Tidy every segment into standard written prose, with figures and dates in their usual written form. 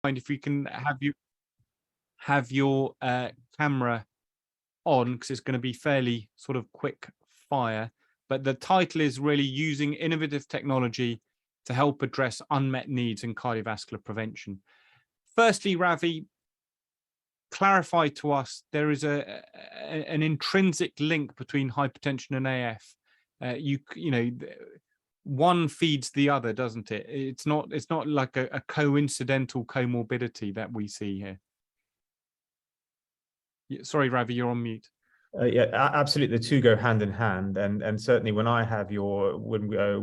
mind if we can have your camera on, because it's going to be fairly sort of quick fire. But the title is really using innovative technology to help address unmet needs in cardiovascular prevention. Firstly, Ravi, clarify to us, there is an intrinsic link between hypertension and AF. You know, one feeds the other, doesn't it? It's not like a coincidental comorbidity that we see here. Sorry, Ravi, you're on mute. Yeah, absolutely. The two go hand in hand, and certainly when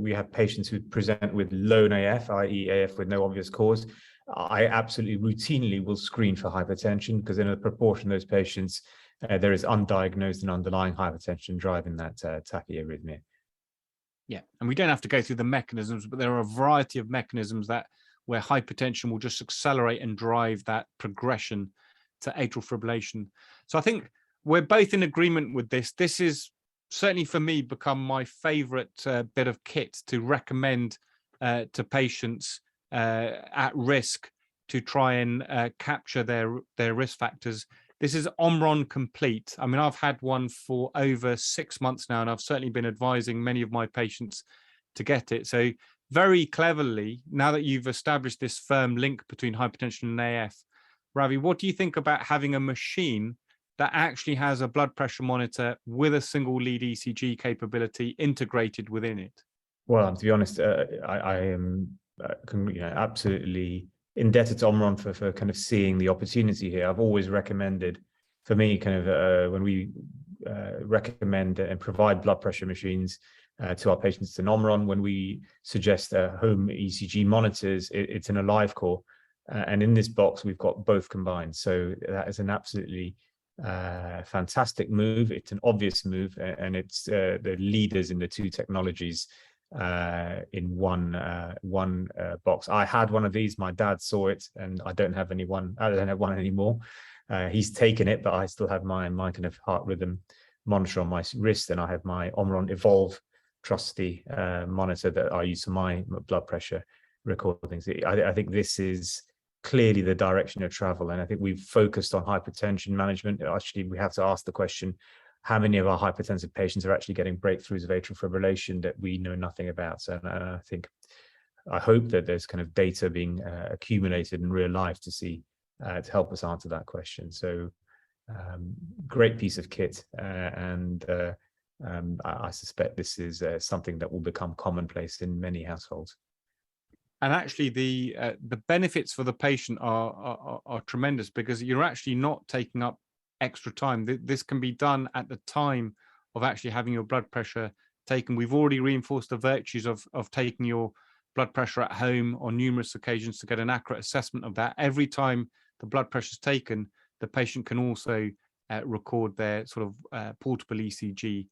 we have patients who present with lone AF, i.e., AF with no obvious cause, I absolutely routinely will screen for hypertension, because in a proportion of those patients, there is undiagnosed and underlying hypertension driving that tachyarrhythmia. Yeah, and we don't have to go through the mechanisms, but there are a variety of mechanisms where hypertension will just accelerate and drive that progression to atrial fibrillation. So I think we're both in agreement with this. This is certainly for me become my favorite bit of kit to recommend to patients at risk to try and capture their risk factors. This is Omron Complete. I mean, I've had one for over 6 months now, and I've certainly been advising many of my patients to get it. So very cleverly, now that you've established this firm link between hypertension and AF, Ravi, what do you think about having a machine that actually has a blood pressure monitor with a single lead ECG capability integrated within it? Well, to be honest, I am absolutely indebted to Omron for kind of seeing the opportunity here. I've always recommended, for me, kind of when we recommend and provide blood pressure machines to our patients, it's an Omron. When we suggest home ECG monitors, it's an AliveCore. And in this box, we've got both combined. So that is an absolutely fantastic move. It's an obvious move, and it's the leaders in the two technologies in one box. I had one of these. My dad saw it, and I don't have one anymore. He's taken it, but I still have my kind of heart rhythm monitor on my wrist, and I have my Omron Evolve trusty monitor that I use for my blood pressure recordings. I think this is clearly the direction of travel, and I think we've focused on hypertension management. Actually, we have to ask the question, how many of our hypertensive patients are actually getting breakthroughs of atrial fibrillation that we know nothing about? So I hope that there's kind of data being accumulated in real life to help us answer that question. So great piece of kit, and I suspect this is something that will become commonplace in many households. And actually, the benefits for the patient are tremendous, because you're actually not taking up extra time. This can be done at the time of actually having your blood pressure taken. We've already reinforced the virtues of taking your blood pressure at home on numerous occasions to get an accurate assessment of that. Every time the blood pressure is taken, the patient can also record their sort of portable ECG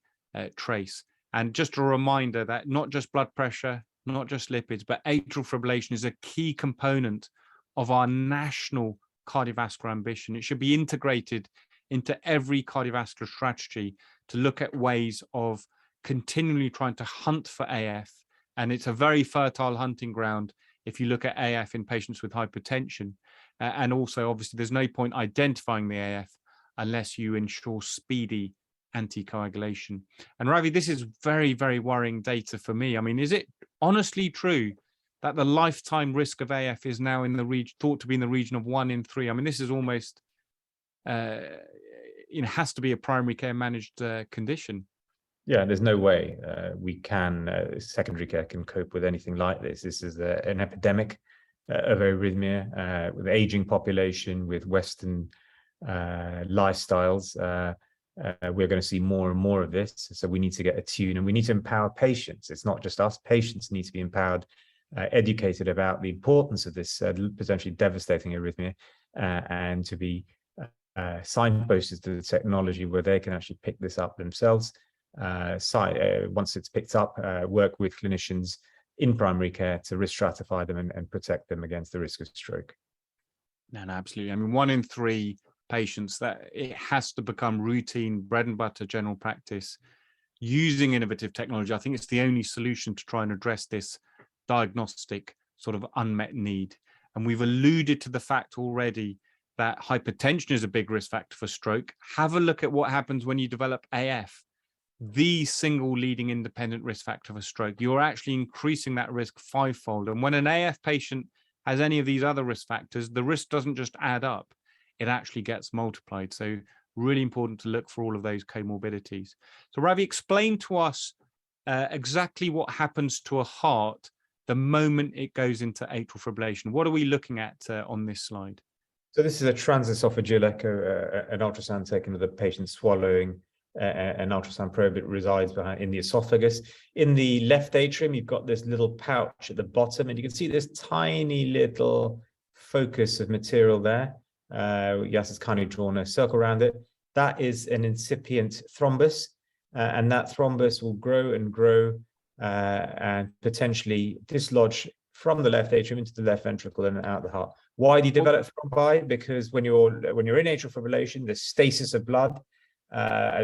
trace. And just a reminder that not just blood pressure, not just lipids, but atrial fibrillation is a key component of our national cardiovascular ambition. It should be integrated into every cardiovascular strategy to look at ways of continually trying to hunt for AF. And it's a very fertile hunting ground if you look at AF in patients with hypertension. And also, obviously, there's no point identifying the AF unless you ensure speedy anticoagulation. And Ravi, this is very, very worrying data for me. I mean, is it honestly true that the lifetime risk of AF is now in the region, thought to be in the region of 1 in 3? I mean, this is almost, has to be a primary care managed condition. Yeah, there's no way secondary care can cope with anything like this. This is an epidemic of arrhythmia with aging population, with Western lifestyles. We're going to see more and more of this. So we need to get attuned, and we need to empower patients. It's not just us. Patients need to be empowered, educated about the importance of this potentially devastating arrhythmia, and to be signposted to the technology where they can actually pick this up themselves. Once it's picked up, work with clinicians in primary care to risk stratify them and protect them against the risk of stroke. No, absolutely. I mean, 1 in 3 patients, that it has to become routine, bread and butter general practice using innovative technology. I think it's the only solution to try and address this diagnostic sort of unmet need. and we've alluded to the fact already that hypertension is a big risk factor for stroke. Have a look at what happens when you develop AF, the single leading independent risk factor for stroke. You're actually increasing that risk fivefold. And when an AF patient has any of these other risk factors, the risk doesn't just add up, it actually gets multiplied. So really important to look for all of those comorbidities. So Ravi, explain to us exactly what happens to a heart the moment it goes into atrial fibrillation. What are we looking at on this slide? So this is a transesophageal echo, an ultrasound taken of the patient swallowing an ultrasound probe. It resides behind in the esophagus. In the left atrium, you've got this little pouch at the bottom, and you can see this tiny little focus of material there. Yes, it's kindly drawn a circle around it. That is an incipient thrombus, and that thrombus will grow and grow and potentially dislodge from the left atrium into the left ventricle and out the heart. Why do you develop thrombi? Because when you're in atrial fibrillation, the stasis of blood,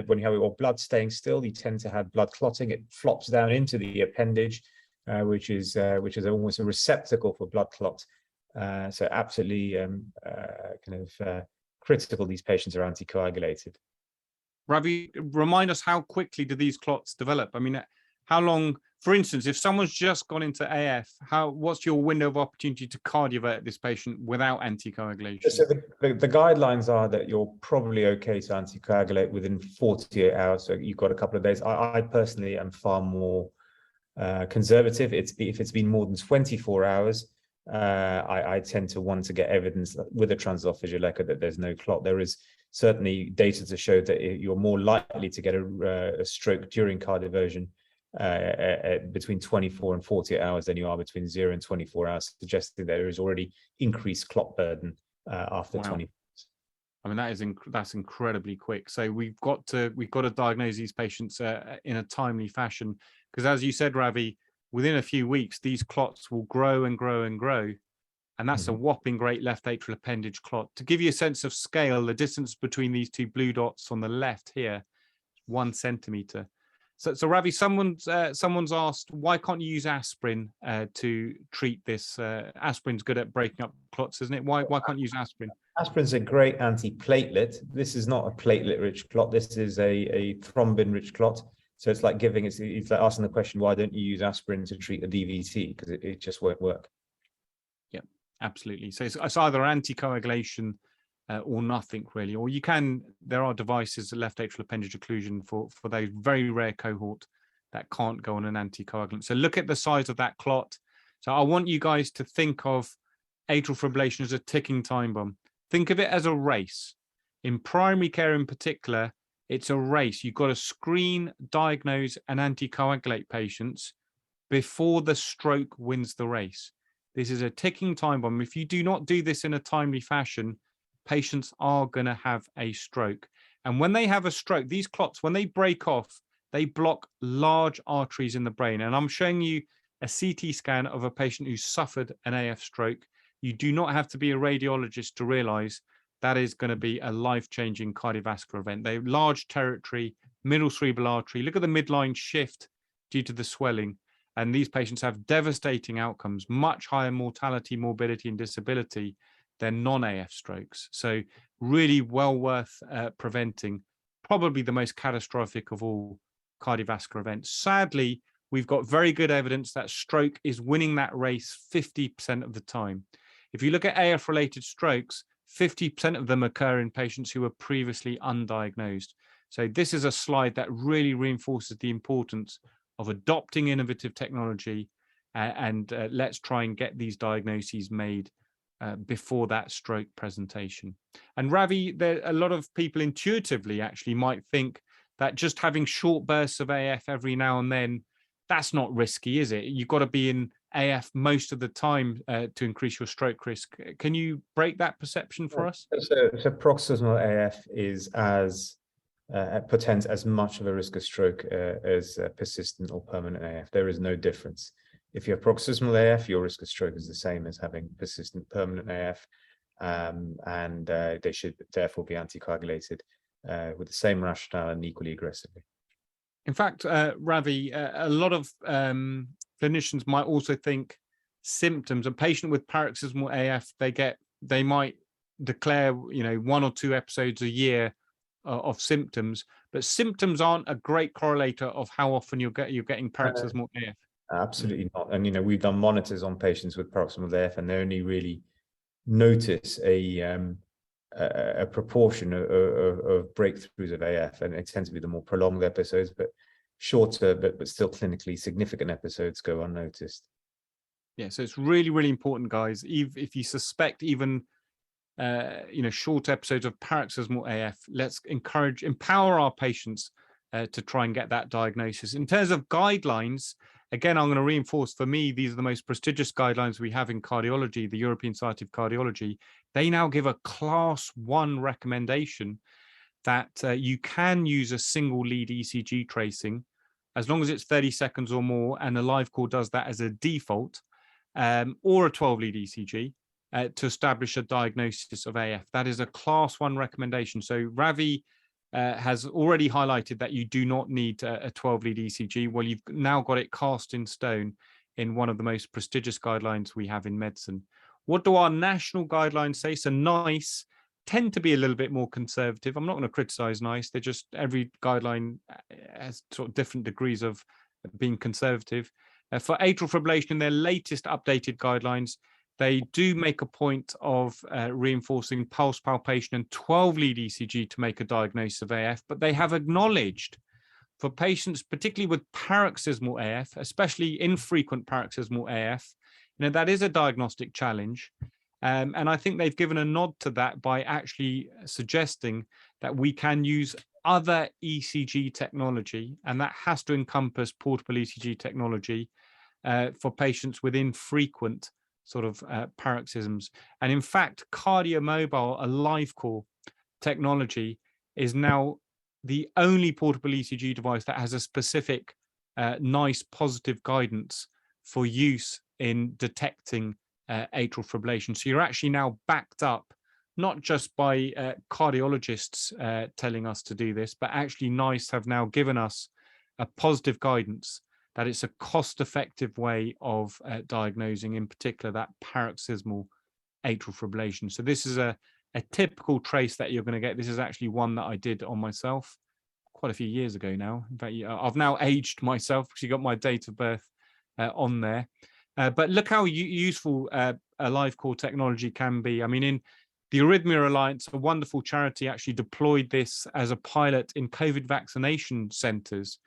when you have your blood staying still, you tend to have blood clotting. It flops down into the appendage, which is almost a receptacle for blood clot. So absolutely critical. These patients are anticoagulated. Ravi, remind us, how quickly do these clots develop? I mean, how long, for instance, if someone's just gone into AF, what's your window of opportunity to cardivert this patient without anticoagulation? So the guidelines are that you're probably okay to anticoagulate within 48 hours. So you've got a couple of days. I personally am far more conservative. If it's been more than 24 hours, I tend to want to get evidence with a transesophageal echo that there's no clot. There is certainly data to show that you're more likely to get a stroke during cardioversion between 24 and 48 hours than you are between 0 and 24 hours, suggesting that there is already increased clot burden after 20 hours. I mean, that's incredibly quick. So we've got to diagnose these patients in a timely fashion, because as you said, Ravi, within a few weeks these clots will grow and grow and grow, and that's a whopping great left atrial appendage clot. To give you a sense of scale, the distance between these two blue dots on the left here, 1 centimeter. So Ravi, someone's asked, why can't you use aspirin to treat this? Aspirin's good at breaking up clots, isn't it? Why can't you use aspirin? Aspirin's a great antiplatelet. This is not a platelet-rich clot. This is a thrombin-rich clot. So it's like it's like asking the question, why don't you use aspirin to treat a DVT? Because it just won't work. Yeah, absolutely. So it's either anticoagulation or nothing really, or there are devices, left atrial appendage occlusion for those very rare cohort that can't go on an anticoagulant. So look at the size of that clot. So I want you guys to think of atrial fibrillation as a ticking time bomb. Think of it as a race. In primary care in particular, it's a race. You've got to screen, diagnose, and anticoagulate patients before the stroke wins the race. This is a ticking time bomb. If you do not do this in a timely fashion, patients are going to have a stroke. And when they have a stroke, these clots, when they break off, they block large arteries in the brain. And I'm showing you a CT scan of a patient who suffered an AF stroke. You do not have to be a radiologist to realize that is going to be a life-changing cardiovascular event. They have large territory, middle cerebral artery. Look at the midline shift due to the swelling. And these patients have devastating outcomes, much higher mortality, morbidity, and disability than non-AF strokes. So really well worth preventing, probably the most catastrophic of all cardiovascular events. Sadly, we've got very good evidence that stroke is winning that race 50% of the time. If you look at AF-related strokes, 50% of them occur in patients who were previously undiagnosed. So this is a slide that really reinforces the importance of adopting innovative technology and let's try and get these diagnoses made before that stroke presentation. And Ravi, a lot of people intuitively actually might think that just having short bursts of AF every now and then, that's not risky, is it? You've got to be in AF most of the time to increase your stroke risk. Can you break that perception for us? So paroxysmal AF is as presents as much of a risk of stroke as persistent or permanent AF. There is no difference. If you have paroxysmal AF, your risk of stroke is the same as having persistent permanent AF, and they should therefore be anticoagulated with the same rationale and equally aggressively. In fact, Ravi, a lot of clinicians might also think symptoms. A patient with paroxysmal AF, they might declare, 1 or 2 episodes a year of symptoms, but symptoms aren't a great correlator of how often you're getting paroxysmal AF. Absolutely not. And we've done monitors on patients with paroxysmal AF, and they only really notice a proportion of breakthroughs of AF, and it tends to be the more prolonged episodes, but shorter, but still clinically significant episodes go unnoticed. Yeah, so it's really, really important, guys. If you suspect even short episodes of paroxysmal AF, let's empower our patients to try and get that diagnosis. In terms of guidelines, again, I'm going to reinforce, for me, these are the most prestigious guidelines we have in cardiology, the European Society of Cardiology. They now give a class 1 recommendation that you can use a single lead ECG tracing as long as it's 30 seconds or more, and a live call does that as a default, or a 12 lead ECG. To establish a diagnosis of AF. That is a class 1 recommendation. So Ravi has already highlighted that you do not need a 12 lead ECG. Well, you've now got it cast in stone in one of the most prestigious guidelines we have in medicine. What do our national guidelines say? So NICE tend to be a little bit more conservative. I'm not going to criticize NICE. They're just, every guideline has sort of different degrees of being conservative. For atrial fibrillation, in their latest updated guidelines, they do make a point of reinforcing pulse palpation and 12 lead ECG to make a diagnosis of AF, but they have acknowledged for patients, particularly with paroxysmal AF, especially infrequent paroxysmal AF, that is a diagnostic challenge. And I think they've given a nod to that by actually suggesting that we can use other ECG technology, and that has to encompass portable ECG technology for patients with infrequent sort of paroxysms. And in fact, CardioMobile, a live call technology, is now the only portable ECG device that has a specific NICE positive guidance for use in detecting atrial fibrillation. So you're actually now backed up, not just by cardiologists telling us to do this, but actually NICE have now given us a positive guidance that it's a cost-effective way of diagnosing, in particular, that paroxysmal atrial fibrillation. So this is a typical trace that you're going to get. This is actually one that I did on myself quite a few years ago now. In fact, I've now aged myself because you got my date of birth on there. But look how useful a live call technology can be. I mean, in the Arrhythmia Alliance, a wonderful charity, actually deployed this as a pilot in COVID vaccination centres.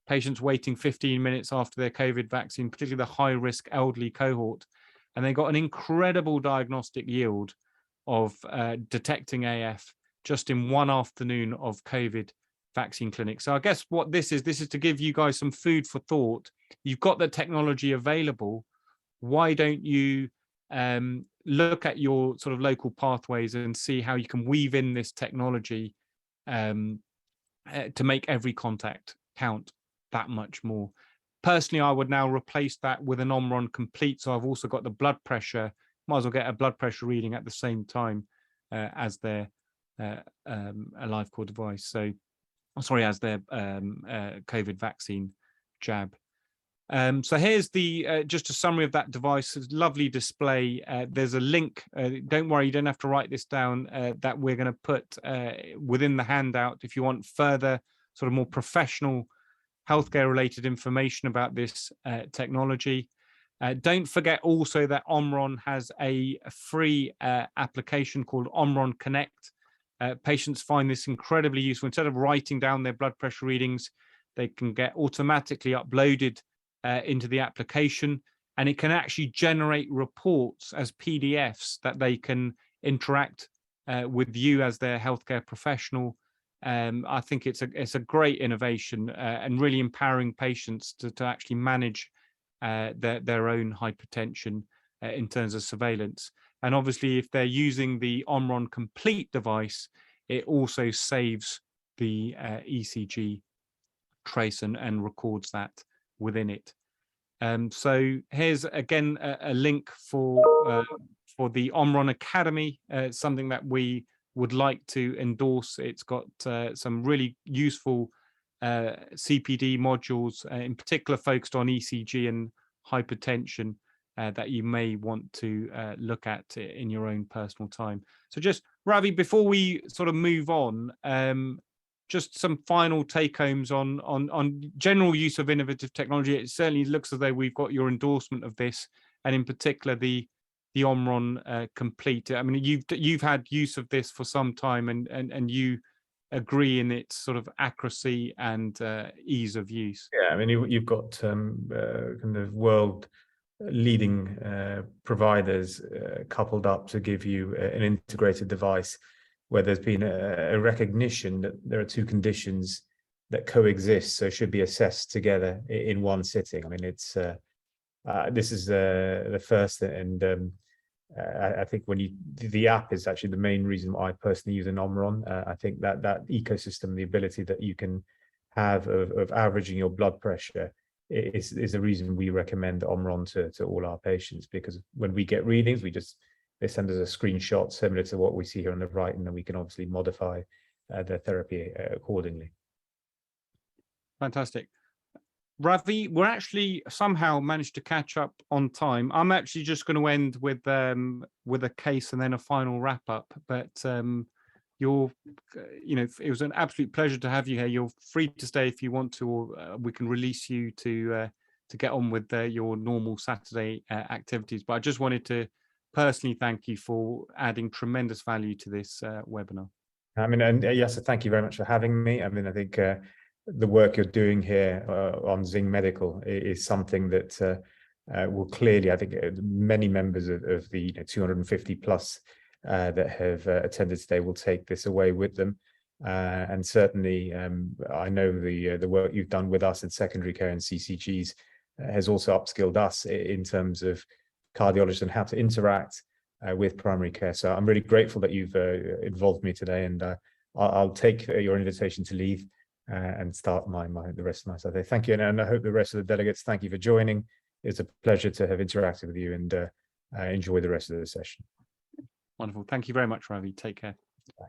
Patients waiting 15 minutes after their COVID vaccine, particularly the high-risk elderly cohort, and they got an incredible diagnostic yield of detecting AF just in one afternoon of COVID vaccine clinics. So I guess what this is to give you guys some food for thought. You've got the technology available. Why don't you look at your sort of local pathways and see how you can weave in this technology to make every contact count that much more. Personally, I would now replace that with an Omron Complete. So I've also got the blood pressure, might as well get a blood pressure reading at the same time as their a live call device. So, sorry, as their COVID vaccine jab. So here's the just a summary of that device. It's a lovely display. There's a link. Don't worry, you don't have to write this down. That we're going to put within the handout if you want further sort of more professional healthcare related information about this technology. Don't forget also that Omron has a free application called Omron Connect. Patients find this incredibly useful. Instead of writing down their blood pressure readings, they can get automatically uploaded into the application, and it can actually generate reports as PDFs that they can interact with you as their healthcare professional. I think it's a great innovation and really empowering patients to actually manage their own hypertension in terms of surveillance. And obviously, if they're using the Omron Complete device, it also saves the ECG trace and records that within it. So here's again a link for the Omron Academy, something that we would like to endorse. It's got some really useful CPD modules, in particular focused on ECG and hypertension that you may want to look at in your own personal time. So just, Ravi, before we sort of move on, just some final take homes on general use of innovative technology. It certainly looks as though we've got your endorsement of this, and in particular the Omron Complete. I mean, you've had use of this for some time, and you agree in its sort of accuracy and ease of use. Yeah, I mean, you've got kind of world leading providers coupled up to give you an integrated device where there's been a recognition that there are two conditions that coexist, so should be assessed together in one sitting. I mean, it's this is the first, and I think when the app is actually the main reason I personally use an Omron. I think that ecosystem, the ability that you can have of averaging your blood pressure is the reason we recommend Omron to all our patients, because when we get readings, they send us a screenshot similar to what we see here on the right, and then we can obviously modify the therapy accordingly. Fantastic. Ravi, we're actually somehow managed to catch up on time. I'm actually just going to end with a case and then a final wrap up. But it was an absolute pleasure to have you here. You're free to stay if you want to, or we can release you to get on with your normal Saturday activities. But I just wanted to personally thank you for adding tremendous value to this webinar. I mean, and yes, thank you very much for having me. I mean, I think the work you're doing here on Zing Medical is something that will clearly, I think, many members of the 250 plus that have attended today will take this away with them. And certainly, I know the work you've done with us in secondary care and CCGs has also upskilled us in terms of cardiologists and how to interact with primary care. So I'm really grateful that you've involved me today, and I'll take your invitation to leave and start the rest of my Saturday. Thank you, and I hope the rest of the delegates, thank you for joining. It's a pleasure to have interacted with you, and enjoy the rest of the session. Wonderful. Thank you very much, Ravi. Take care. Bye.